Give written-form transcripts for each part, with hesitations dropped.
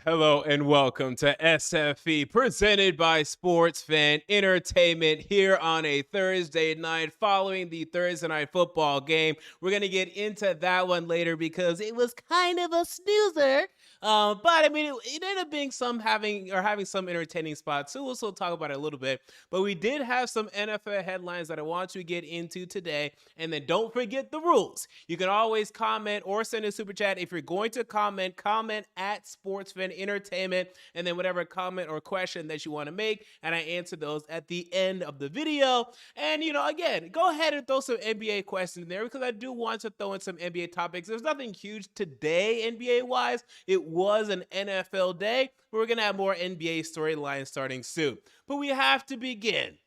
Hello and welcome to SFE, presented by Sports Fan Entertainment here on a Thursday night following the Thursday night football game. We're going to get into that one later because it was kind of a snoozer. But I mean, it ended up being having some entertaining spots. So we'll still talk about it a little bit. But we did have some NFL headlines that I want to get into today. And then don't forget the rules. You can always comment or send a super chat. If you're going to comment at Sports Fan Entertainment, and then whatever comment or question that you want to make, and I answer those at the end of the video. And again, go ahead and throw some NBA questions in there because I do want to throw in some NBA topics. There's nothing huge today NBA wise. It was an NFL day, but we're gonna have more NBA storylines starting soon. But we have to begin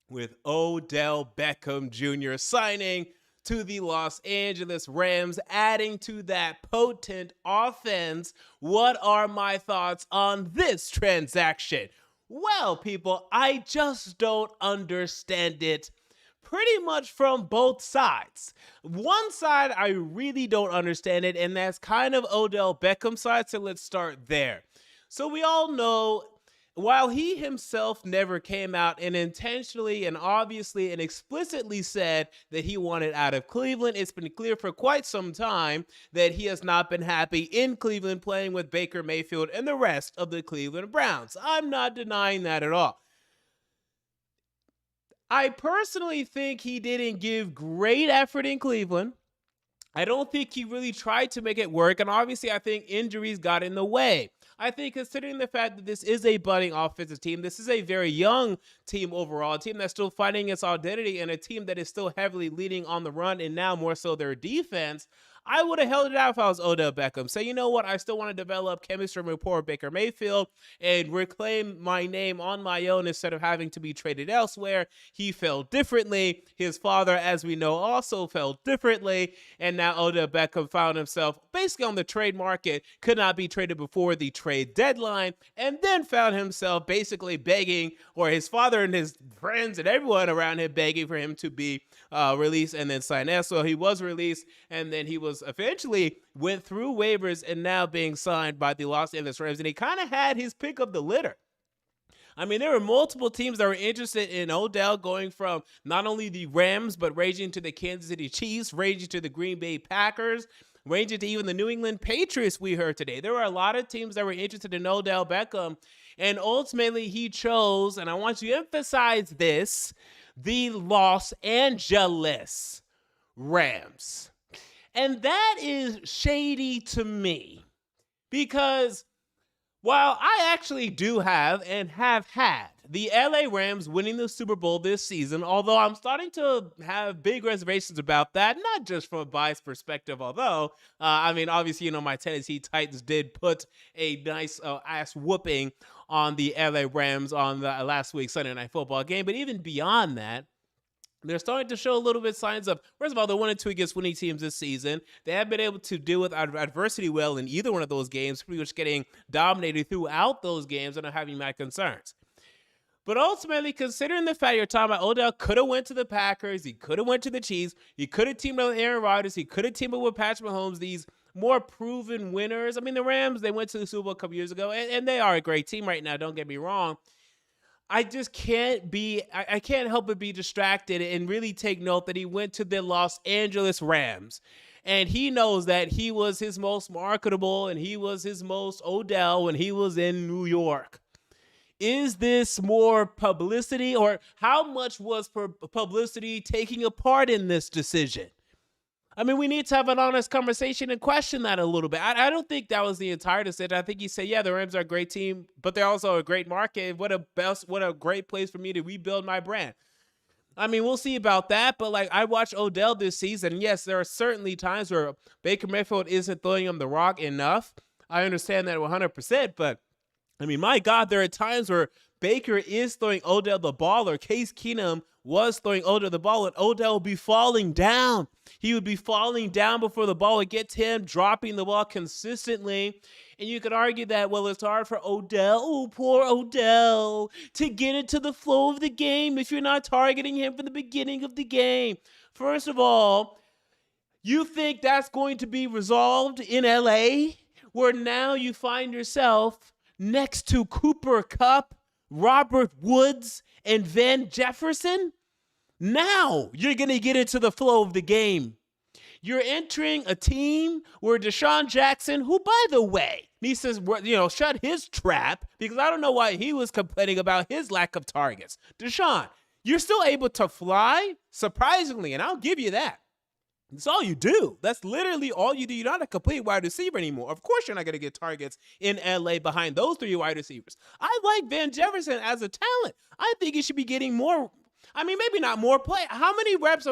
with Odell Beckham Jr. signing to the Los Angeles Rams, adding to that potent offense. What are my thoughts on this transaction? Well, people, I just don't understand it pretty much from both sides. One side, I really don't understand it, and that's kind of Odell Beckham's side, so let's start there. So we all know, while he himself never came out and intentionally and obviously and explicitly said that he wanted out of Cleveland, it's been clear for quite some time that he has not been happy in Cleveland playing with Baker Mayfield and the rest of the Cleveland Browns. I'm not denying that at all. I personally think he didn't give great effort in Cleveland. I don't think he really tried to make it work, and obviously I think injuries got in the way. I think considering the fact that this is a budding offensive team, this is a very young team overall, a team that's still finding its identity, and a team that is still heavily leading on the run and now more so their defense, I would have held it out if I was Odell Beckham. Say, you know what, I still want to develop chemistry and rapport with Baker Mayfield and reclaim my name on my own instead of having to be traded elsewhere. He felt differently. His father, as we know, also felt differently. And now Odell Beckham found himself basically on the trade market, could not be traded before the trade deadline, and then found himself basically begging, or his father and his friends and everyone around him begging for him to be released and then signed. So he was released, and then he was eventually went through waivers and now being signed by the Los Angeles Rams, and he kind of had his pick of the litter. I mean, there were multiple teams that were interested in Odell, going from not only the Rams, but ranging to the Kansas City Chiefs, ranging to the Green Bay Packers, ranging to even the New England Patriots we heard today. There were a lot of teams that were interested in Odell Beckham, and ultimately he chose, and I want you to emphasize this, the Los Angeles Rams. And that is shady to me because while I actually do have and have had the LA Rams winning the Super Bowl this season, although I'm starting to have big reservations about that, not just from a biased perspective, although, obviously, my Tennessee Titans did put a nice ass whooping on the LA Rams on the last week's Sunday Night Football game. But even beyond that, they're starting to show a little bit signs of, first of all, they're 1-2 against winning teams this season. They have been able to deal with adversity well in either one of those games, pretty much getting dominated throughout those games and not having my concerns. But ultimately, considering the fact you're talking about Odell could have went to the Packers, he could have went to the Chiefs, he could have teamed up with Aaron Rodgers, he could have teamed up with Patrick Mahomes, these more proven winners. I mean, the Rams, they went to the Super Bowl a couple years ago, and they are a great team right now, don't get me wrong. I just can't I can't help but be distracted and really take note that he went to the Los Angeles Rams. And he knows that he was his most marketable and he was his most Odell when he was in New York. Is this more publicity, or how much was publicity taking a part in this decision? I mean, we need to have an honest conversation and question that a little bit. I don't think that was the entire decision. I think he said, yeah, the Rams are a great team, but they're also a great market. What a great place for me to rebuild my brand. I mean, we'll see about that, but I watched Odell this season, and yes, there are certainly times where Baker Mayfield isn't throwing him the rock enough. I understand that 100%, but I mean, my God, there are times where Baker is throwing Odell the ball, or Case Keenum was throwing Odell the ball, and Odell would be falling down. He would be falling down before the ball would get to him, dropping the ball consistently. And you could argue that, well, it's hard for Odell, oh, poor Odell, to get into the flow of the game if you're not targeting him from the beginning of the game. First of all, you think that's going to be resolved in LA? where now you find yourself next to Cooper Kupp, Robert Woods, and Van Jefferson? Now you're going to get into the flow of the game. You're entering a team where Deshaun Jackson, who, by the way, needs to, shut his trap, because I don't know why he was complaining about his lack of targets. Deshaun, you're still able to fly, surprisingly, and I'll give you that. That's all you do. That's literally all you do. You're not a complete wide receiver anymore. Of course, you're not going to get targets in LA behind those 3 wide receivers. I like Van Jefferson as a talent. I think he should be getting more. I mean, maybe not more play. How many reps,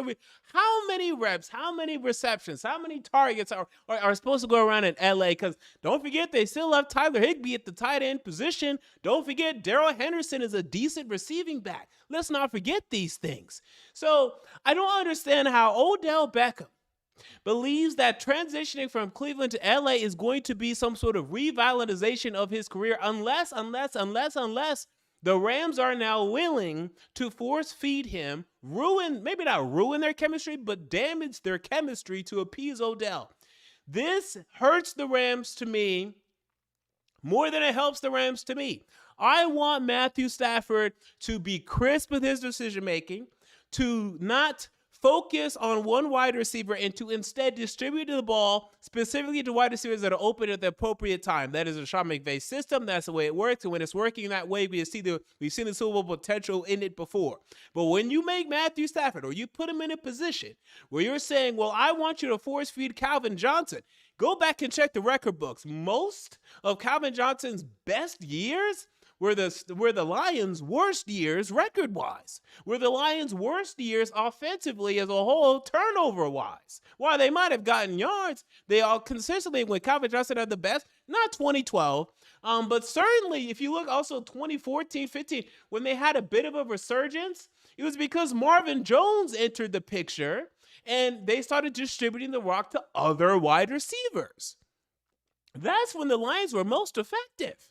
how many receptions, how many targets are supposed to go around in LA? Because don't forget, they still have Tyler Higbee at the tight end position. Don't forget, Darrell Henderson is a decent receiving back. Let's not forget these things. So I don't understand how Odell Beckham believes that transitioning from Cleveland to LA is going to be some sort of revitalization of his career unless the Rams are now willing to force feed him, maybe not ruin their chemistry, but damage their chemistry to appease Odell. This hurts the Rams to me more than it helps the Rams to me. I want Matthew Stafford to be crisp with his decision-making, to not focus on one wide receiver and to instead distribute the ball specifically to wide receivers that are open at the appropriate time. That is a Sean McVay system. That's the way it works. And when it's working that way, we've seen the Super Bowl potential in it before. But when you make Matthew Stafford or you put him in a position where you're saying, well, I want you to force feed Calvin Johnson, go back and check the record books. Most of Calvin Johnson's best years were the Lions' worst years record-wise, were the Lions' worst years offensively as a whole turnover-wise. While they might have gotten yards, they all consistently, when Calvin Johnson had the best, not 2012, but certainly if you look also 2014, 15, when they had a bit of a resurgence, it was because Marvin Jones entered the picture and they started distributing the rock to other wide receivers. That's when the Lions were most effective.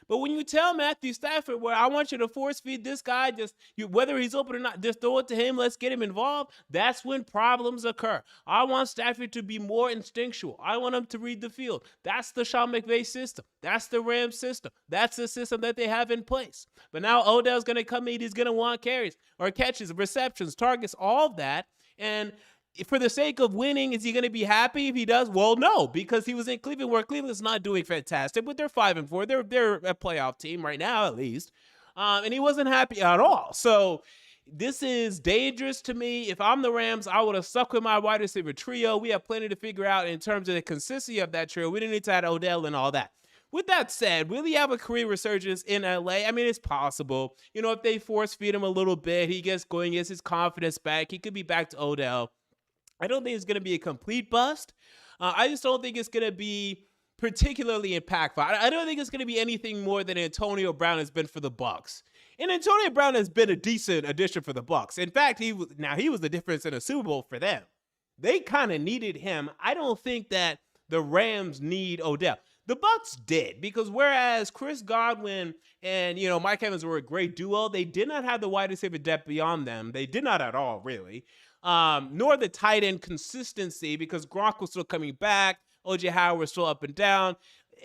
But when you tell Matthew Stafford, well, I want you to force feed this guy, whether he's open or not, just throw it to him, let's get him involved, that's when problems occur. I want Stafford to be more instinctual. I want him to read the field. That's the Sean McVay system. That's the Rams system. That's the system that they have in place. But now Odell's going to come in, he's going to want carries or catches, receptions, targets, all of that. And for the sake of winning, is he going to be happy if he does? Well, no, because he was in Cleveland where Cleveland's not doing fantastic, but they're 5-4. They're a playoff team right now, at least. And he wasn't happy at all. So this is dangerous to me. If I'm the Rams, I would have stuck with my wide receiver trio. We have plenty to figure out in terms of the consistency of that trio. We didn't need to add Odell and all that. With that said, will he have a career resurgence in LA? I mean, it's possible. If they force feed him a little bit, he gets going, gets his confidence back. He could be back to Odell. I don't think it's going to be a complete bust. I just don't think it's going to be particularly impactful. I don't think it's going to be anything more than Antonio Brown has been for the Bucs. And Antonio Brown has been a decent addition for the Bucs. In fact, he was the difference in a Super Bowl for them. They kind of needed him. I don't think that the Rams need Odell. The Bucs did, because whereas Chris Godwin and Mike Evans were a great duo, they did not have the wide receiver depth beyond them. They did not at all, really. Nor the tight end consistency, because Gronk was still coming back. O.J. Howard was still up and down.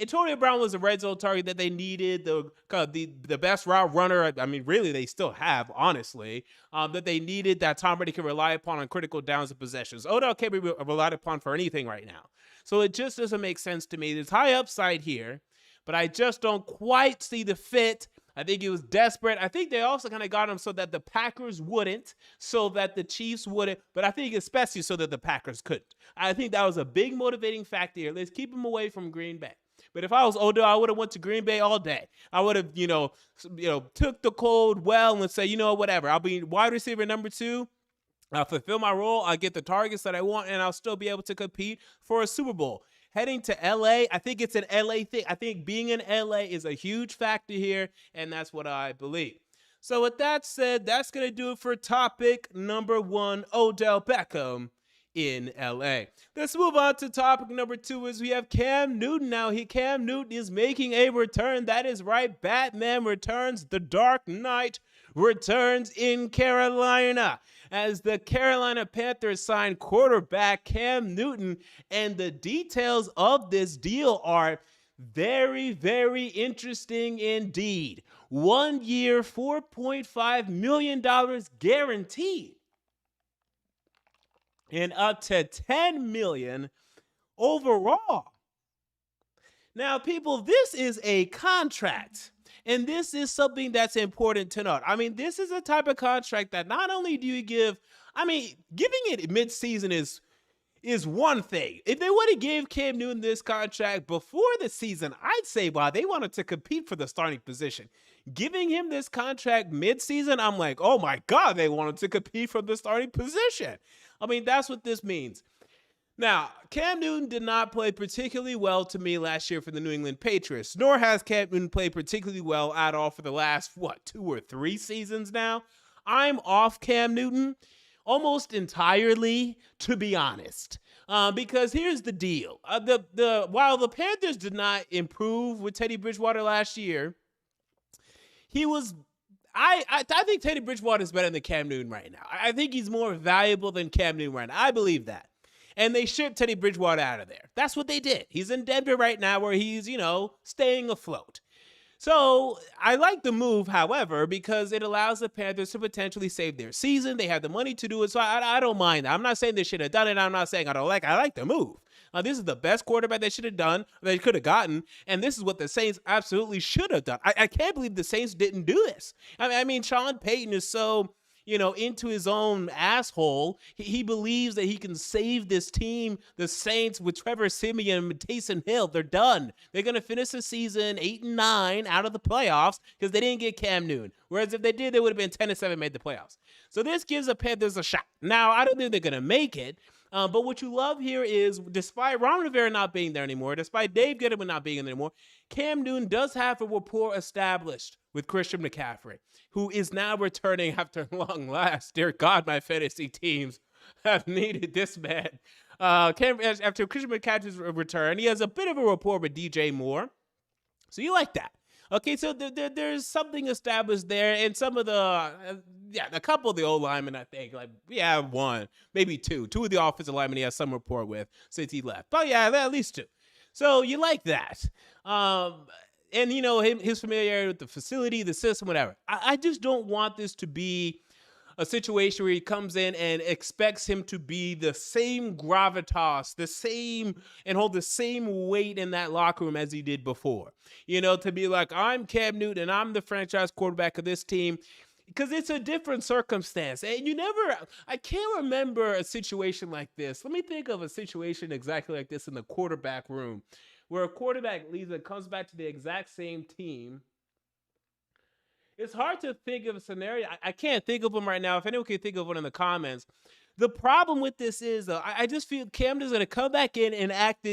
Antonio Brown was a red zone target that they needed, the best route runner. I mean, really, they still have, honestly, that they needed, that Tom Brady can rely upon on critical downs and possessions. Odell can't be relied upon for anything right now. So it just doesn't make sense to me. There's high upside here, but I just don't quite see the fit. I think he was desperate. I think they also kind of got him so that the Packers wouldn't, so that the Chiefs wouldn't, but I think especially so that the Packers couldn't. I think that was a big motivating factor here. Let's keep him away from Green Bay. But if I was Odell, I would have went to Green Bay all day. I would have, took the cold well and say, whatever. I'll be wide receiver number 2. I'll fulfill my role. I'll get the targets that I want, and I'll still be able to compete for a Super Bowl. Heading to LA, I think it's an LA thing. I think being in LA is a huge factor here, and that's what I believe. So with that said, that's going to do it for topic number 1, Odell Beckham in LA. Let's move on to topic number 2, as we have Cam Newton now. Cam Newton is making a return. That is right. Batman returns. The Dark Knight returns in Carolina. as the Carolina Panthers signed quarterback Cam Newton. And the details of this deal are very, very interesting indeed. 1 year, $4.5 million guaranteed, and up to $10 million overall. Now, people, this is a contract. And this is something that's important to note. I mean, this is a type of contract that not only do you give, I mean, giving it mid-season is one thing. If they would have gave Cam Newton this contract before the season, I'd say, wow, they wanted to compete for the starting position. Giving him this contract mid-season, I'm like, oh my God, they wanted to compete for the starting position. I mean, that's what this means. Now, Cam Newton did not play particularly well to me last year for the New England Patriots, nor has Cam Newton played particularly well at all for the last, 2 or 3 seasons now. I'm off Cam Newton almost entirely, to be honest, because here's the deal. While the Panthers did not improve with Teddy Bridgewater last year, he was... I think Teddy Bridgewater is better than Cam Newton right now. I think he's more valuable than Cam Newton right now. I believe that. And they shipped Teddy Bridgewater out of there. That's what they did. He's in Denver right now where he's, staying afloat. So I like the move, however, because it allows the Panthers to potentially save their season. They have the money to do it, so I don't mind that. I'm not saying they should have done it. I'm not saying I don't like it. I like the move. This is the best quarterback they should have done, they could have gotten, and this is what the Saints absolutely should have done. I can't believe the Saints didn't do this. I mean, Sean Payton is so... into his own asshole. He believes that he can save this team, the Saints, with Trevor Siemian and Taysom Hill. They're done. They're going to finish the season 8-9 out of the playoffs because they didn't get Cam Newton. Whereas if they did, they would have been 10-7, made the playoffs. So this gives the Panthers a shot. Now, I don't think they're going to make it. But what you love here is, despite Ron Rivera not being there anymore, despite Dave Gettleman not being there anymore, Cam Newton does have a rapport established with Christian McCaffrey, who is now returning after long last. Dear God, my fantasy teams have needed this man. After Christian McCaffrey's return, he has a bit of a rapport with DJ Moore. So you like that. Okay, so there's something established there, and some of a couple of the old linemen, I think, one, maybe two. 2 of the offensive linemen he has some rapport with since he left. But yeah, at least 2. So you like that. And, his familiarity with the facility, the system, whatever. I just don't want this to be a situation where he comes in and expects him to be the same gravitas, and hold the same weight in that locker room as he did before. To be like, I'm Cam Newton and I'm the franchise quarterback of this team. Because it's a different circumstance. And I can't remember a situation like this. Let me think of a situation exactly like this in the quarterback room, where a quarterback leaves and comes back to the exact same team. It's hard to think of a scenario. I can't think of them right now. If anyone can think of one in the comments. The problem with this is, though, I just feel Cam is going to come back in and act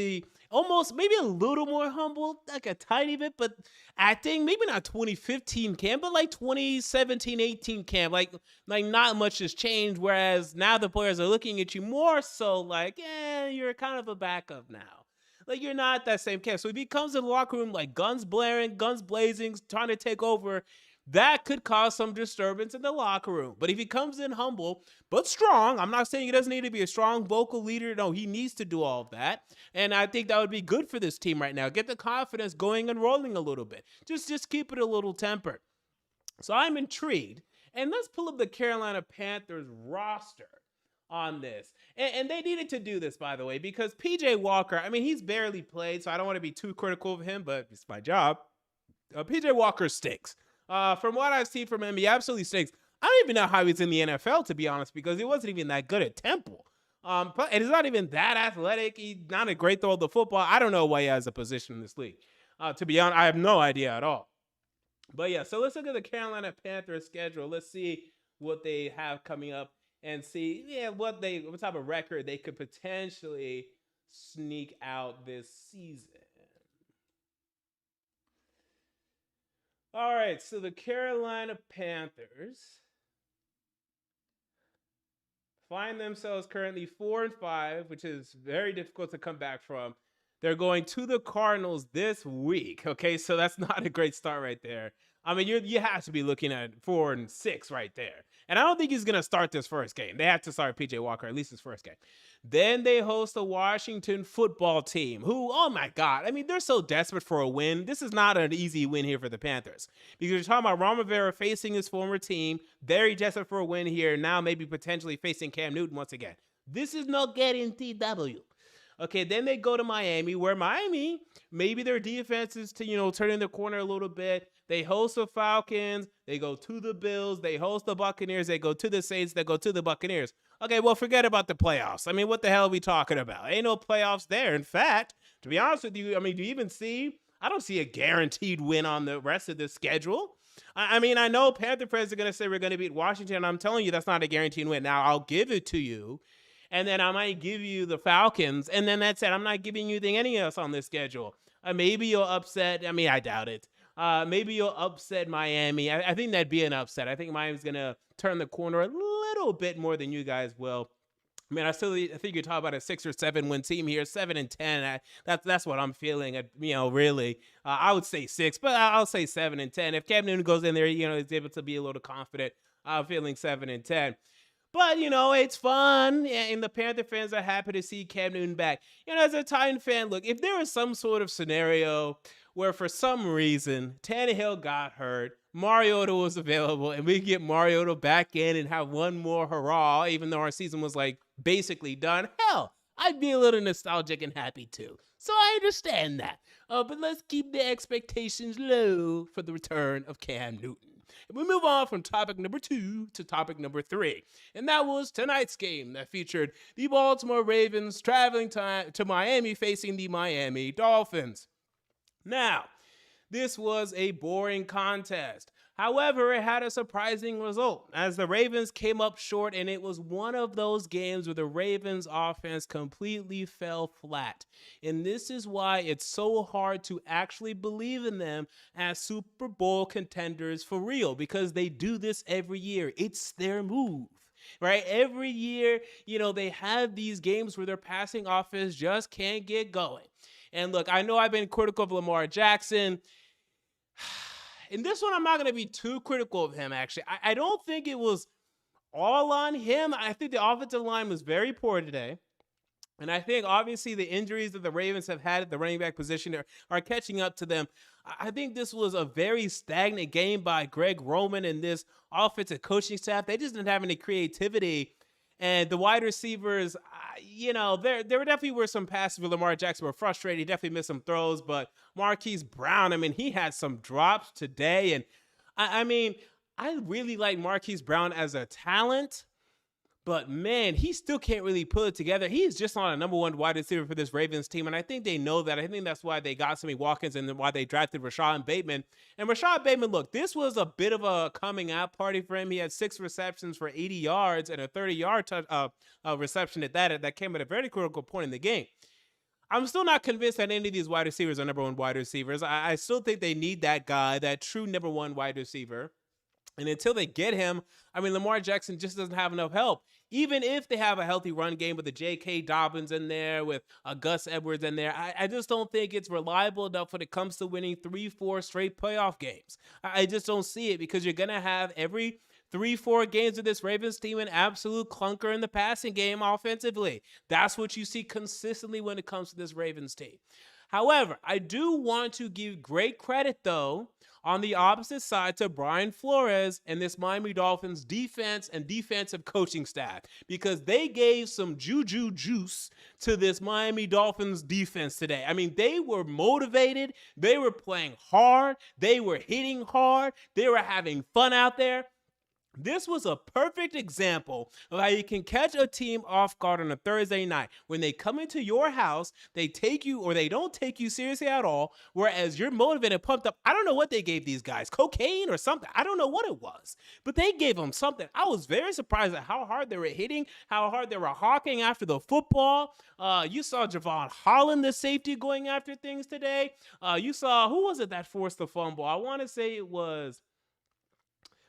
almost maybe a little more humble, like a tiny bit, but acting maybe not 2015 Cam, but like 2017, 18 Cam. Like not much has changed, whereas now the players are looking at you more so like, you're kind of a backup now. Like, you're not that same Cam. So if he comes in the locker room like guns blaring, guns blazing, trying to take over, that could cause some disturbance in the locker room. But if he comes in humble but strong, I'm not saying he doesn't need to be a strong vocal leader. No, he needs to do all of that. And I think that would be good for this team right now. Get the confidence going and rolling a little bit. Just keep it a little tempered. So I'm intrigued. And let's pull up the Carolina Panthers roster on this. And they needed to do this, by the way, because PJ Walker, I mean, he's barely played, so I don't want to be too critical of him, but it's my job. PJ Walker stinks. From what I've seen from him, he absolutely stinks. I don't even know how he's in the NFL, to be honest, because he wasn't even that good at Temple. And he's not even that athletic. He's not a great thrower of the football. I don't know why he has a position in this league. To be honest, I have no idea at all. But yeah, so let's look at the Carolina Panthers schedule. Let's see what they have coming up and see what type of record they could potentially sneak out this season. All right, so the Carolina Panthers find themselves currently 4-5, which is very difficult to come back from. They're going to the Cardinals this week. Okay, so that's not a great start right there. I mean, you have to be looking at 4-6 right there. And I don't think he's going to start this first game. They have to start PJ Walker, at least his first game. Then they host the Washington football team, who, oh my God, I mean, they're so desperate for a win. This is not an easy win here for the Panthers. Because you're talking about Ron Rivera facing his former team, very desperate for a win here, now maybe potentially facing Cam Newton once again. This is no guaranteed W. Okay, then they go to Miami, where Miami, maybe their defense is to, turning the corner a little bit. They host the Falcons. They go to the Bills. They host the Buccaneers. They go to the Saints. They go to the Buccaneers. Okay, well, forget about the playoffs. I mean, what the hell are we talking about? Ain't no playoffs there. In fact, to be honest with you, I mean, do you even see? I don't see a guaranteed win on the rest of the schedule. I mean, I know Panther fans are going to say we're going to beat Washington. I'm telling you, that's not a guaranteed win. Now, I'll give it to you. And then I might give you the Falcons. And then that's it. I'm not giving you anything else on this schedule. Maybe you'll upset. I mean, I doubt it. Maybe you'll upset Miami. I think that'd be an upset. I think Miami's going to turn the corner a little bit more than you guys will. I mean, I think you're talking about a 6 or 7 win team here, 7-10. That's what I'm feeling. Really, I would say 6, but I'll say 7-10. If Cam Newton goes in there, is able to be a little confident. I'm feeling 7-10. But, it's fun, and the Panther fans are happy to see Cam Newton back. As a Titan fan, look, if there was some sort of scenario where for some reason Tannehill got hurt, Mariota was available, and we get Mariota back in and have one more hurrah, even though our season was, basically done, hell, I'd be a little nostalgic and happy too. So I understand that. But let's keep the expectations low for the return of Cam Newton. And we move on from topic number 2 to topic number 3. And that was tonight's game that featured the Baltimore Ravens traveling to Miami facing the Miami Dolphins. Now, this was a boring contest. However, it had a surprising result as the Ravens came up short, and it was one of those games where the Ravens offense completely fell flat. And this is why it's so hard to actually believe in them as Super Bowl contenders for real, because they do this every year. It's their move. Right? Every year, they have these games where their passing offense just can't get going. And look, I know I've been critical of Lamar Jackson. In this one, I'm not going to be too critical of him, actually. I don't think it was all on him. I think the offensive line was very poor today. And I think, obviously, the injuries that the Ravens have had at the running back position are catching up to them. I think this was a very stagnant game by Greg Roman and this offensive coaching staff. They just didn't have any creativity. And the wide receivers, there definitely were some passes where Lamar Jackson were frustrated. He definitely missed some throws. But Marquise Brown, I mean, he had some drops today. And I really like Marquise Brown as a talent. But, man, he still can't really put it together. He's just not a number 1 wide receiver for this Ravens team, and I think they know that. I think that's why they got Sammy Watkins and why they drafted Rashad Bateman. And Rashad Bateman, look, this was a bit of a coming out party for him. He had 6 receptions for 80 yards and a 30-yard reception at that. That came at a very critical point in the game. I'm still not convinced that any of these wide receivers are number 1 wide receivers. I still think they need that guy, that true number 1 wide receiver. And until they get him, Lamar Jackson just doesn't have enough help. Even if they have a healthy run game with a J.K. Dobbins in there, with a Gus Edwards in there, I just don't think it's reliable enough when it comes to winning 3-4 straight playoff games. I just don't see it, because you're going to have every 3-4 games of this Ravens team an absolute clunker in the passing game offensively. That's what you see consistently when it comes to this Ravens team. However, I do want to give great credit, though, on the opposite side to Brian Flores and this Miami Dolphins defense and defensive coaching staff, because they gave some juju juice to this Miami Dolphins defense today. They were motivated. They were playing hard. They were hitting hard. They were having fun out there. This was a perfect example of how you can catch a team off guard on a Thursday night. When they come into your house, they take you, or they don't take you seriously at all, whereas you're motivated and pumped up. I don't know what they gave these guys, cocaine or something. I don't know what it was, but they gave them something. I was very surprised at how hard they were hitting, how hard they were hawking after the football. You saw Javon Holland, the safety, going after things today. You saw, who was it that forced the fumble? I want to say it was,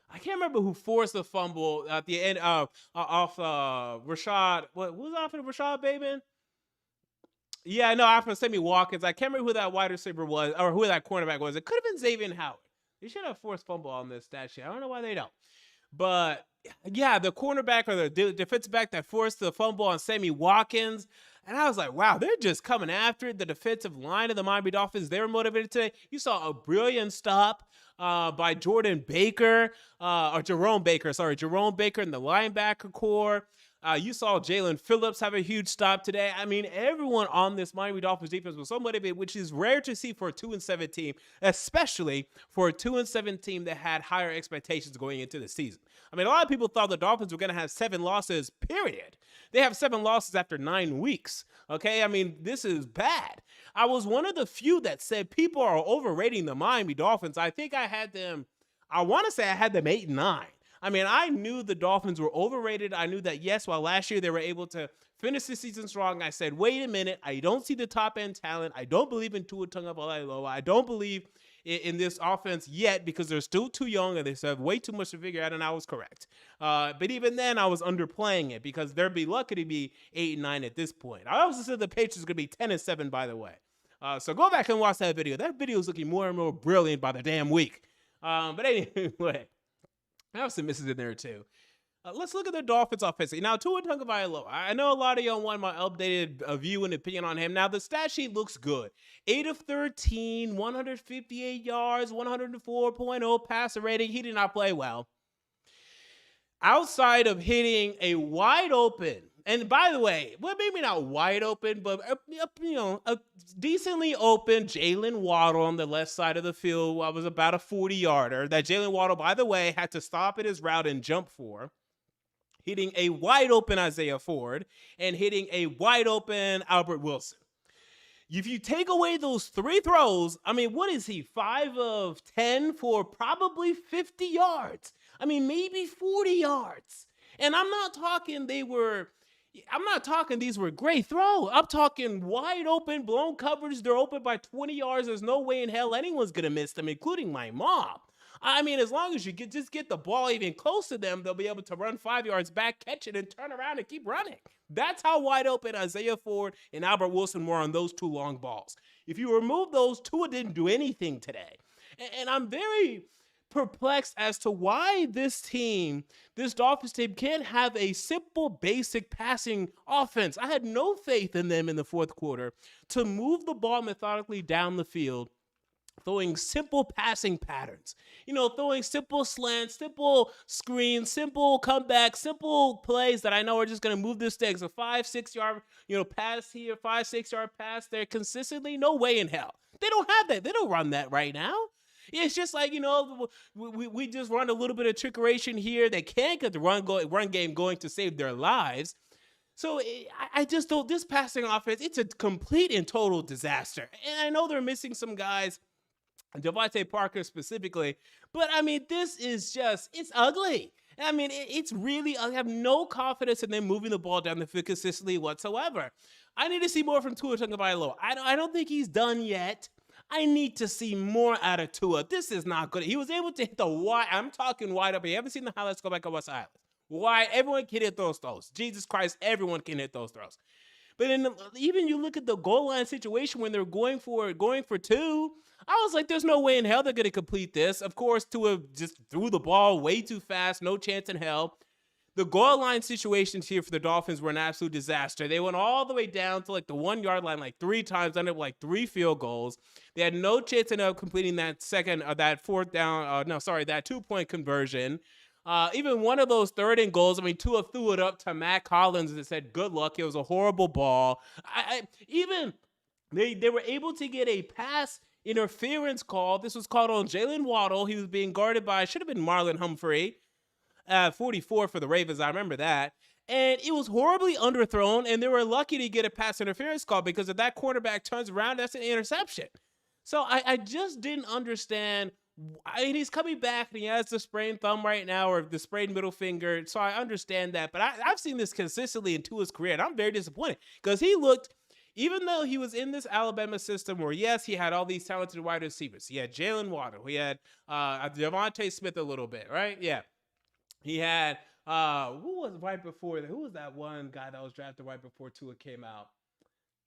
I can't remember who forced the fumble at the end off Rashad. What was off of Rashad Bateman? Yeah, no, off of Sammy Watkins. I can't remember who that wide receiver was or who that cornerback was. It could have been Xavier Howard. They should have forced fumble on this stat sheet. I don't know why they don't. But yeah, the cornerback or the defensive back that forced the fumble on Sammy Watkins. And I was like, wow, they're just coming after it. The defensive line of the Miami Dolphins, they were motivated today. You saw a brilliant stop by Jordan Baker, or Jerome Baker, Jerome Baker in the linebacker core. You saw Jalen Phillips have a huge stop today. I mean, everyone on this Miami Dolphins defense was so motivated, which is rare to see for a 2-7 team, especially for a 2-7 team that had higher expectations going into the season. I mean, a lot of people thought the Dolphins were going to have 7 losses, period. They have 7 losses after 9 weeks. Okay, I mean, this is bad. I was one of the few that said people are overrating the Miami Dolphins. I think I had them 8-9. I mean, I knew the Dolphins were overrated. I knew that, yes, while last year they were able to finish the season strong, I said, wait a minute, I don't see the top-end talent. I don't believe in Tua Tagovailoa. I don't believe in this offense yet because they're still too young and they still have way too much to figure out, and I was correct. But even then, I was underplaying it because they'd be lucky to be 8-9 at this point. I also said the Patriots are going to be 10-7, by the way. So go back and watch that video. That video is looking more and more brilliant by the damn week. But anyway, I have some misses in there too. Let's look at the Dolphins offense. Now, Tua Tagovailoa. I know a lot of y'all want my updated view and opinion on him. Now, the stat sheet looks good. 8 of 13, 158 yards, 104.0 passer rating. He did not play well. Outside of hitting a wide open, and by the way, well, maybe not wide open, but a decently open Jalen Waddle on the left side of the field was about a 40-yarder that Jalen Waddle, by the way, had to stop at his route and jump for. Hitting a wide open Isaiah Ford and hitting a wide open Albert Wilson. If you take away those 3 throws, I mean, what is he? 5 of 10 for probably 50 yards. I mean, maybe 40 yards. And I'm not talking these were great throws. I'm talking wide open, blown coverage. They're open by 20 yards. There's no way in hell anyone's going to miss them, including my mom. I mean, as long as you just get the ball even close to them, they'll be able to run 5 yards back, catch it, and turn around and keep running. That's how wide open Isaiah Ford and Albert Wilson were on those 2 long balls. If you remove those, Tua didn't do anything today. And I'm very perplexed as to why this Dolphins team, can't have a simple, basic passing offense. I had no faith in them in the fourth quarter to move the ball methodically down the field, throwing simple passing patterns, throwing simple slants, simple screens, simple comebacks, simple plays that I know are just going to move this thing. So 5-6 yard, pass here, 5-6 yard pass there consistently. No way in hell. They don't have that. They don't run that right now. It's just like, we just run a little bit of trickeration here. They can't get the run game going to save their lives. So I just don't, this passing offense, it's a complete and total disaster. And I know they're missing some guys, Devontae Parker specifically, but I mean, this is just, it's ugly. I mean, it's really, I have no confidence in them moving the ball down the field consistently whatsoever. I need to see more from Tua Tagovailoa. I don't think he's done yet. I need to see more out of Tua. This is not good. He was able to hit the wide. I'm talking wide up. If you haven't seen the highlights, go back and watch the highlights. Wide. Everyone can hit those throws. Jesus Christ, everyone can hit those throws. But even you look at the goal line situation when they're going for 2, I was like, there's no way in hell they're going to complete this. Of course, Tua just threw the ball way too fast. No chance in hell. The goal line situations here for the Dolphins were an absolute disaster. They went all the way down to like the 1 yard line like 3 times, ended up like 3 field goals. They had no chance of completing that that 2-point conversion. Even one of those 3rd and goals, I mean, Tua threw it up to Matt Collins and said, good luck. It was a horrible ball. They were able to get a pass interference call. This was called on Jalen Waddle. He was being guarded by, should have been Marlon Humphrey. 44 for the Ravens, I remember that. And it was horribly underthrown, and they were lucky to get a pass interference call because if that quarterback turns around, that's an interception. So I just didn't understand. He's coming back, and he has the sprained thumb right now or the sprained middle finger, so I understand that. But I've seen this consistently in Tua's career, and I'm very disappointed because he looked, even though he was in this Alabama system where, yes, he had all these talented wide receivers. He had Jalen Waddle. He had Devontae Smith a little bit, right? Yeah. He had, who was right before that? Who was that one guy that was drafted right before Tua came out?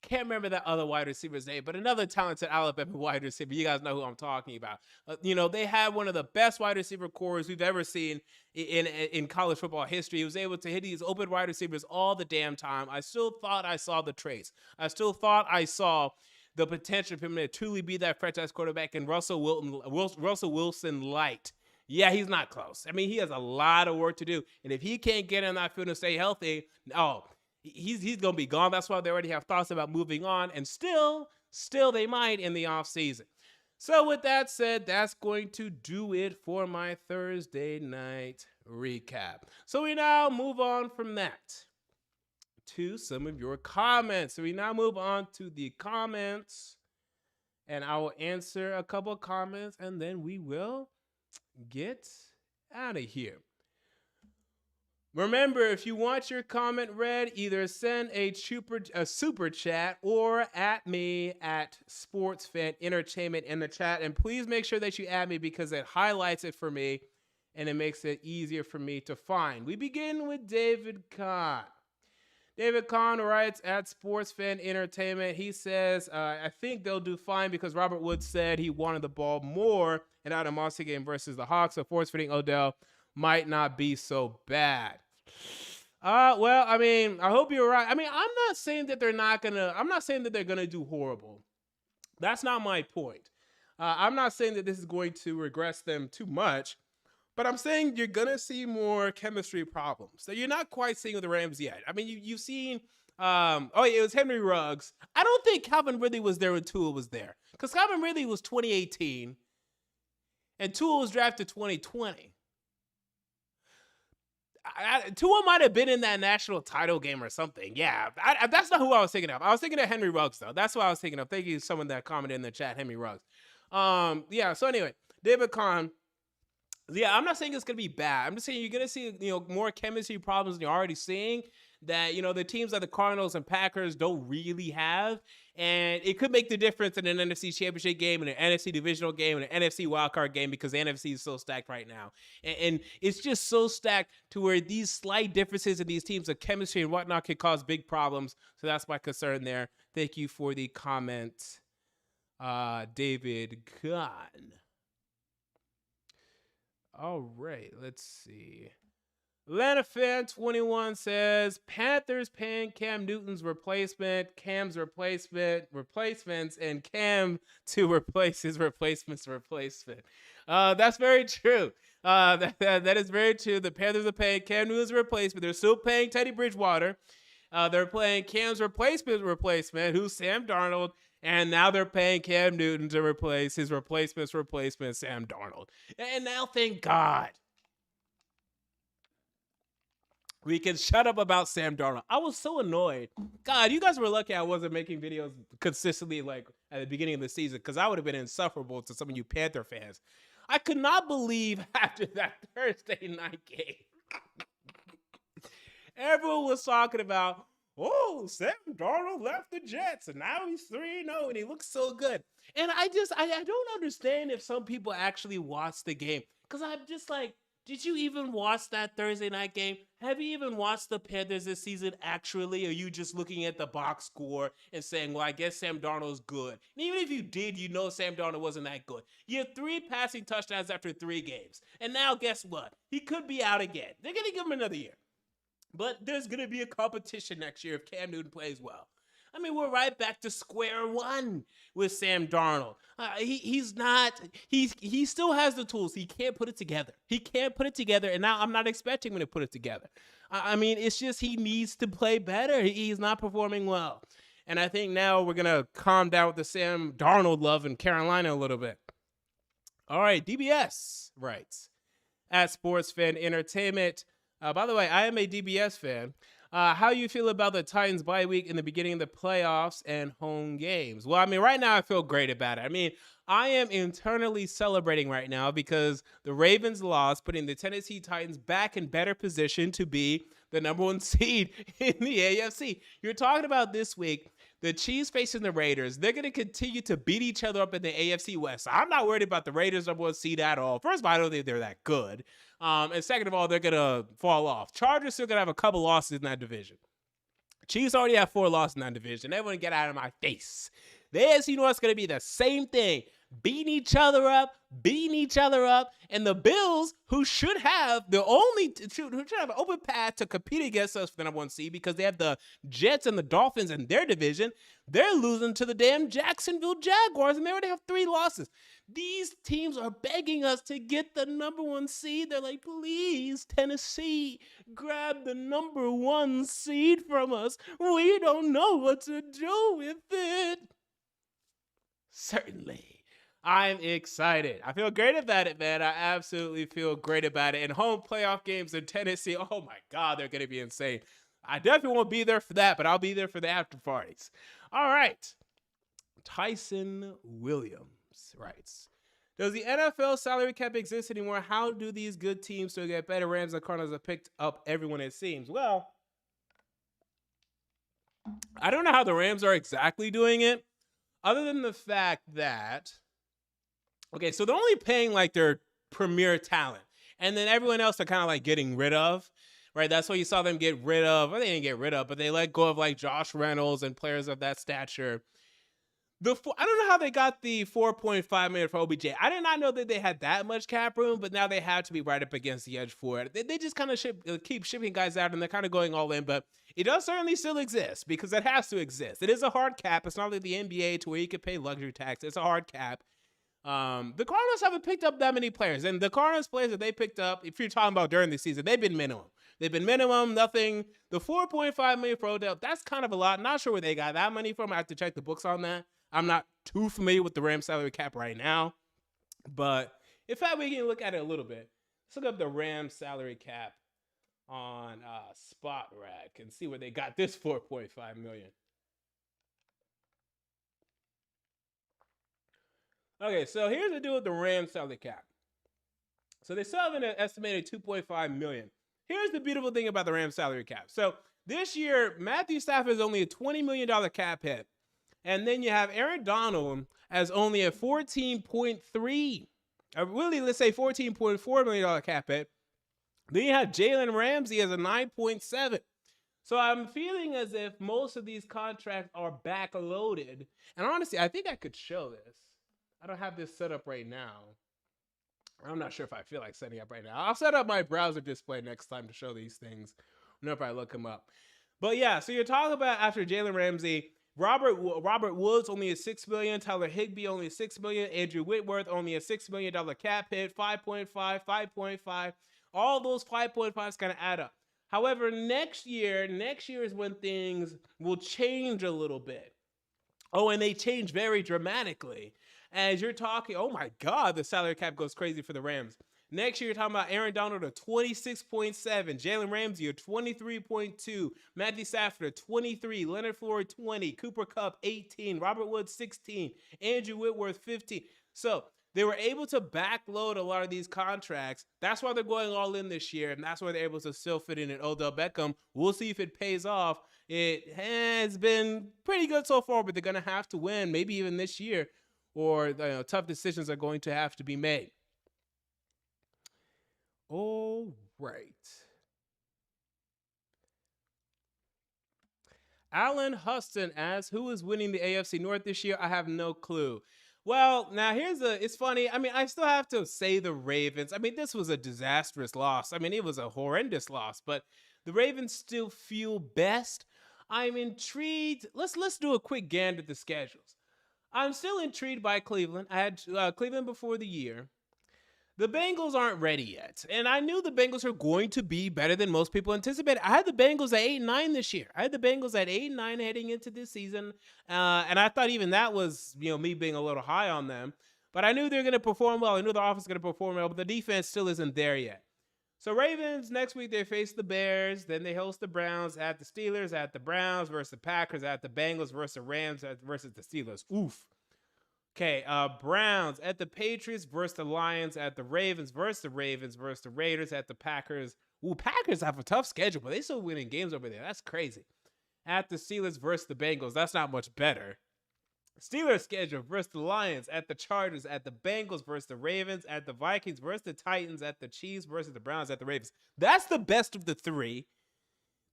Can't remember that other wide receiver's name, but another talented Alabama wide receiver. You guys know who I'm talking about. They had one of the best wide receiver cores we've ever seen in college football history. He was able to hit these open wide receivers all the damn time. I still thought I saw the trace. I still thought I saw the potential for him to truly be that franchise quarterback in Russell Wilson light. Yeah, he's not close. I mean, he has a lot of work to do. And if he can't get in that field and stay healthy, he's going to be gone. That's why they already have thoughts about moving on. And still they might in the offseason. So with that said, that's going to do it for my Thursday night recap. So we now move on from that to some of your comments. So we now move on to the comments. And I will answer a couple of comments and then we will get out of here. Remember, if you want your comment read, either send a super chat or at me at SportsFan Entertainment in the chat. And please make sure that you add me because it highlights it for me and it makes it easier for me to find. We begin with David Kahn. David Kahn writes at SportsFan Entertainment. He says, I think they'll do fine because Robert Woods said he wanted the ball more in that Monster game versus the Hawks. So force-fitting Odell might not be so bad. Well, I mean, I hope you're right. I mean, I'm not saying that they're going to do horrible. That's not my point. I'm not saying that this is going to regress them too much. But I'm saying you're going to see more chemistry problems that you're not quite seeing with the Rams yet. I mean, you've seen, it was Henry Ruggs. I don't think Calvin Ridley was there when Tua was there. Because Calvin Ridley was 2018 and Tua was drafted 2020. Tua might have been in that national title game or something. Yeah, that's not who I was thinking of. I was thinking of Henry Ruggs, though. That's what I was thinking of. Thank you to someone that commented in the chat, Henry Ruggs. So anyway, David Kahn. Yeah, I'm not saying it's going to be bad. I'm just saying you're going to see, more chemistry problems than you're already seeing that, the teams like the Cardinals and Packers don't really have. And it could make the difference in an NFC championship game, and an NFC divisional game, and an NFC wildcard game because the NFC is so stacked right now. And it's just so stacked to where these slight differences in these teams of chemistry and whatnot could cause big problems. So that's my concern there. Thank you for the comment, David Kahn. All right, let's see. Atlanta Fan 21 says Panthers paying Cam Newton's replacement, Cam's replacements, and Cam to replace his replacement. That's very true. That is very true. The Panthers are paying Cam Newton's replacement. They're still paying Teddy Bridgewater. They're paying Cam's replacement, who's Sam Darnold. And now they're paying Cam Newton to replace his replacement, Sam Darnold. And now, thank God, we can shut up about Sam Darnold. I was so annoyed. God, you guys were lucky I wasn't making videos consistently like at the beginning of the season because I would have been insufferable to some of you Panther fans. I could not believe after that Thursday night game, everyone was talking about, Sam Darnold left the Jets, and now he's 3-0, and he looks so good. And I don't understand if some people actually watched the game. Because I'm just like, did you even watch that Thursday night game? Have you even watched the Panthers this season actually? Or are you just looking at the box score and saying, well, I guess Sam Darnold's good? And even if you did, Sam Darnold wasn't that good. You have 3 passing touchdowns after 3 games. And now guess what? He could be out again. They're going to give him another year. But there's going to be a competition next year if Cam Newton plays well. I mean, we're right back to square one with Sam Darnold. He still has the tools. He can't put it together. And now I'm not expecting him to put it together. I mean, it's just he needs to play better. He's not performing well. And I think now we're going to calm down with the Sam Darnold love in Carolina a little bit. All right, DBS writes, at Sports Fan Entertainment. By the way, I am a DBS fan. How you feel about the Titans bye week in the beginning of the playoffs and home games? Well, I mean, right now I feel great about it. I mean, I am internally celebrating right now because the Ravens lost, putting the Tennessee Titans back in better position to be the number 1 seed in the AFC. You're talking about this week, the Chiefs facing the Raiders. They're going to continue to beat each other up in the AFC West. So I'm not worried about the Raiders number 1 seed at all. First of all, I don't think they're that good. And second of all, they're going to fall off. Chargers still going to have a couple losses in that division. Chiefs already have 4 losses in that division. Everyone get out of my face. The AFC North's going to be the same thing. Beating each other up. And the Bills, who should have the only, who should have an open path to compete against us for the number 1 seed because they have the Jets and the Dolphins in their division, they're losing to the damn Jacksonville Jaguars, and they already have 3 losses. These teams are begging us to get the number 1 seed. They're like, please, Tennessee, grab the number 1 seed from us. We don't know what to do with it. Certainly. I'm excited. I feel great about it, man. I absolutely feel great about it. And home playoff games in Tennessee, oh my God, they're going to be insane. I definitely won't be there for that, but I'll be there for the after parties. All right. Tyson Williams writes, does the NFL salary cap exist anymore? How do these good teams still get better? Rams and Cardinals have picked up everyone, it seems. Well, I don't know how the Rams are exactly doing it, other than the fact that, okay, so they're only paying like their premier talent, and then everyone else are kind of like getting rid of, right? That's why you saw them get rid of, or they didn't get rid of, but they let go of like Josh Reynolds and players of that stature. I don't know how they got the $4.5 million for OBJ. I did not know that they had that much cap room, but now they have to be right up against the edge for it. They just kind of keep shipping guys out, and they're kind of going all in, but it does certainly still exist because it has to exist. It is a hard cap. It's not like the NBA to where you can pay luxury tax. It's a hard cap. The Cardinals haven't picked up that many players, and the Cardinals players that they picked up, if you're talking about during the season, they've been minimum. Nothing. The $4.5 million for Odell, that's kind of a lot. Not sure where they got that money from. I have to check the books on that. I'm not too familiar with the Rams salary cap right now, but in fact, we can look at it a little bit. Let's look up the Rams salary cap on Spot Rack and see where they got this $4.5 million. Okay, so here's the deal with the Rams salary cap. So they still have an estimated $2.5 million. Here's the beautiful thing about the Rams salary cap. So this year, Matthew Stafford is only a $20 million cap hit. And then you have Aaron Donald as only a 14.3, really, let's say $14.4 million cap hit. Then you have Jalen Ramsey as a 9.7. So I'm feeling as if most of these contracts are backloaded. And honestly, I think I could show this. I don't have this set up right now. I'm not sure if I feel like setting up right now. I'll set up my browser display next time to show these things whenever I look them up. But yeah, so you're talking about after Jalen Ramsey, Robert Woods only a $6 million, Tyler Higbee only a $6 million, Andrew Whitworth only a $6 million cap hit, 5.5, 5.5. All those 5.5s kind of add up. However, next year is when things will change a little bit. Oh, and they change very dramatically. As you're talking, oh my God, the salary cap goes crazy for the Rams. Next year, you're talking about Aaron Donald at 26.7, Jalen Ramsey at 23.2, Matthew Stafford at 23, Leonard Floyd 20, Cooper Kupp 18, Robert Woods 16, Andrew Whitworth 15. So they were able to backload a lot of these contracts. That's why they're going all in this year, and that's why they're able to still fit in Odell Beckham. We'll see if it pays off. It has been pretty good so far, but they're going to have to win, maybe even this year, or tough decisions are going to have to be made. All right. Alan Huston asks, who is winning the AFC North this year? I have no clue. Well, now it's funny. I mean, I still have to say the Ravens. I mean, this was a disastrous loss. I mean, it was a horrendous loss, but the Ravens still feel best. I'm intrigued. Let's do a quick gander at the schedules. I'm still intrigued by Cleveland. I had Cleveland before the year. The Bengals aren't ready yet, and I knew the Bengals are going to be better than most people anticipated. I had the Bengals at 8-9 this year. I had the Bengals at 8-9 heading into this season, and I thought even that was, me being a little high on them. But I knew they were going to perform well. I knew the offense was going to perform well, but the defense still isn't there yet. So Ravens, next week they face the Bears, then they host the Browns, at the Steelers, at the Browns, versus the Packers, at the Bengals, versus the Rams, versus the Steelers. Oof. Okay, Browns at the Patriots versus the Lions, at the Ravens versus the Ravens versus the Raiders, at the Packers. Ooh, Packers have a tough schedule, but they still winning games over there. That's crazy. At the Steelers versus the Bengals. That's not much better. Steelers schedule versus the Lions, at the Chargers, at the Bengals versus the Ravens, at the Vikings versus the Titans, at the Chiefs versus the Browns, at the Ravens. That's the best of the three.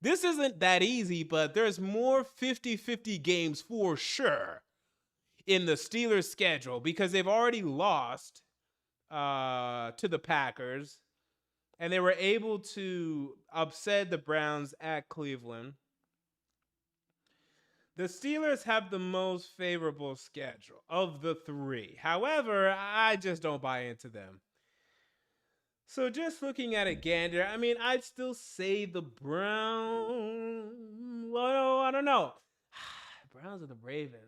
This isn't that easy, but there's more 50-50 games for sure in the Steelers' schedule because they've already lost to the Packers, and they were able to upset the Browns at Cleveland. The Steelers have the most favorable schedule of the three. However, I just don't buy into them. So just looking at it, gander, I mean, I'd still say the Browns. Well, I don't know. Browns or the Ravens.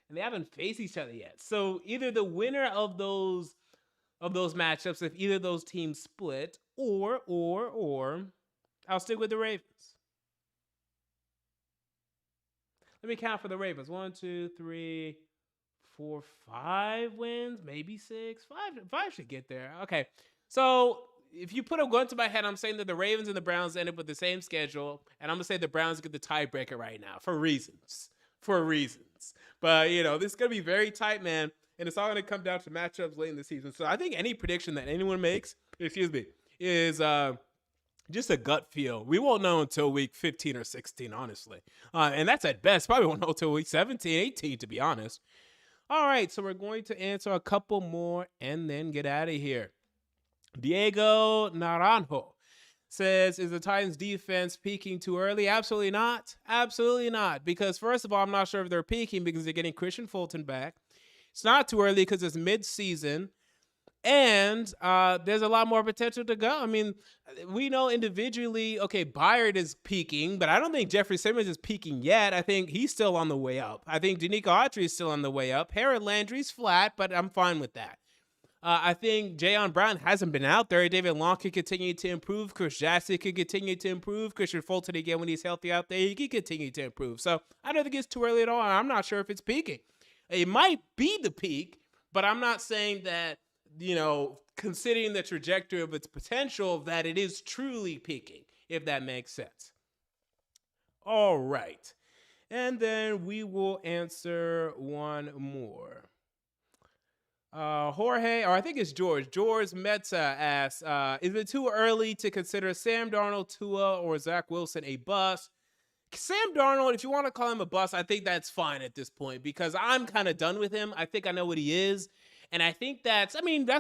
And they haven't faced each other yet. So either the winner of those matchups, if either of those teams split, or I'll stick with the Ravens. Let me count for the Ravens. 1, 2, 3, 4, 5 wins, maybe 6. Five should get there. Okay. So if you put a gun to my head, I'm saying that the Ravens and the Browns end up with the same schedule, and I'm gonna say the Browns get the tiebreaker right now for reasons. But this is gonna be very tight, man, and it's all gonna come down to matchups late in the season. So I think any prediction that anyone makes, is just a gut feel. We won't know until week 15 or 16, honestly. And that's at best. Probably won't know until week 17, 18, to be honest. All right, so we're going to answer a couple more and then get out of here. Diego Naranjo says, is the Titans defense peaking too early? Absolutely not. Absolutely not. Because first of all, I'm not sure if they're peaking because they're getting Christian Fulton back. It's not too early because it's mid-season. And there's a lot more potential to go. I mean, we know individually, okay, Byard is peaking, but I don't think Jeffrey Simmons is peaking yet. I think he's still on the way up. I think Danico Autry is still on the way up. Harold Landry's flat, but I'm fine with that. I think Jayon Brown hasn't been out there. David Long could continue to improve. Chris Jackson could continue to improve. Christian Fulton, again, when he's healthy out there, he could continue to improve. So I don't think it's too early at all. I'm not sure if it's peaking. It might be the peak, but I'm not saying that, considering the trajectory of its potential, that it is truly peaking, if that makes sense. All right. And then we will answer one more. Jorge, or I think it's George Meta asks, is it too early to consider Sam Darnold, Tua, or Zach Wilson a bust? Sam Darnold, if you want to call him a bust, I think that's fine at this point because I'm kind of done with him. I think I know what he is. And I think that's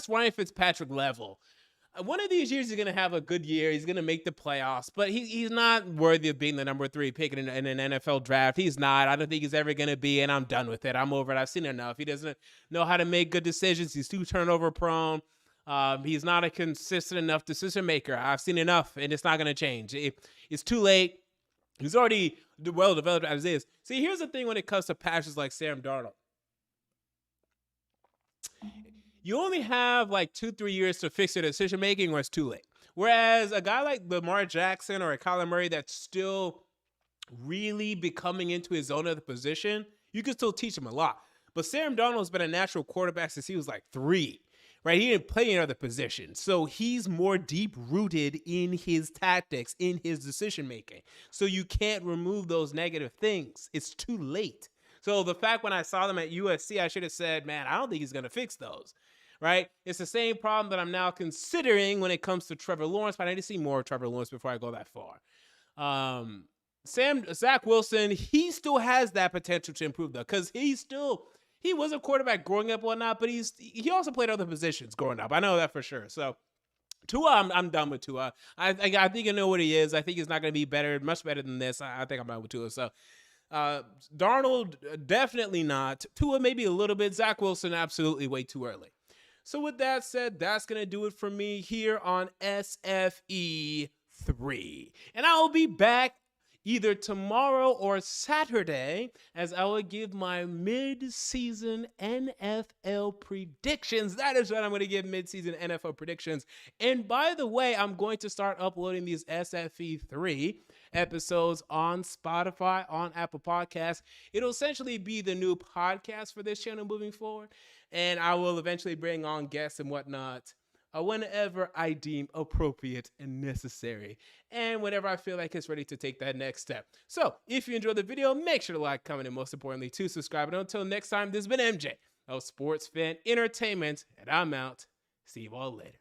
Ryan Fitzpatrick level. One of these years he's going to have a good year. He's going to make the playoffs, but he's not worthy of being the number 3 pick in an NFL draft. He's not. I don't think he's ever going to be, and I'm done with it. I'm over it. I've seen enough. He doesn't know how to make good decisions. He's too turnover prone. He's not a consistent enough decision maker. I've seen enough, and it's not going to change. It's too late. He's already well developed as is. See, here's the thing when it comes to passes like Sam Darnold. You only have like 2-3 years to fix your decision making, or it's too late. Whereas a guy like Lamar Jackson or a Kyler Murray that's still really becoming into his own other position, you can still teach him a lot. But Sam Darnold's been a natural quarterback since he was like 3, right? He didn't play in other positions. So he's more deep rooted in his tactics, in his decision making. So you can't remove those negative things. It's too late. So the fact when I saw them at USC, I should have said, man, I don't think he's going to fix those, right? It's the same problem that I'm now considering when it comes to Trevor Lawrence, but I need to see more of Trevor Lawrence before I go that far. Zach Wilson, he still has that potential to improve, though, because he was a quarterback growing up, whatnot, but he also played other positions growing up. I know that for sure. So Tua, I'm done with Tua. I think I know what he is. I think he's not going to be much better than this. I think I'm done with Tua. So Darnold, definitely not. Tua, maybe a little bit. Zach Wilson, absolutely way too early. So with that said, that's going to do it for me here on SFE3. And I will be back either tomorrow or Saturday as I will give my mid-season NFL predictions. That is what I'm going to give mid-season NFL predictions. And by the way, I'm going to start uploading these SFE3 episodes on Spotify, on Apple Podcasts. It'll essentially be the new podcast for this channel moving forward. And I will eventually bring on guests and whatnot whenever I deem appropriate and necessary, and whenever I feel like it's ready to take that next step. So if you enjoyed the video, make sure to like, comment, and most importantly, to subscribe. And until next time, this has been MJ of Sports Fan Entertainment, and I'm out. See you all later.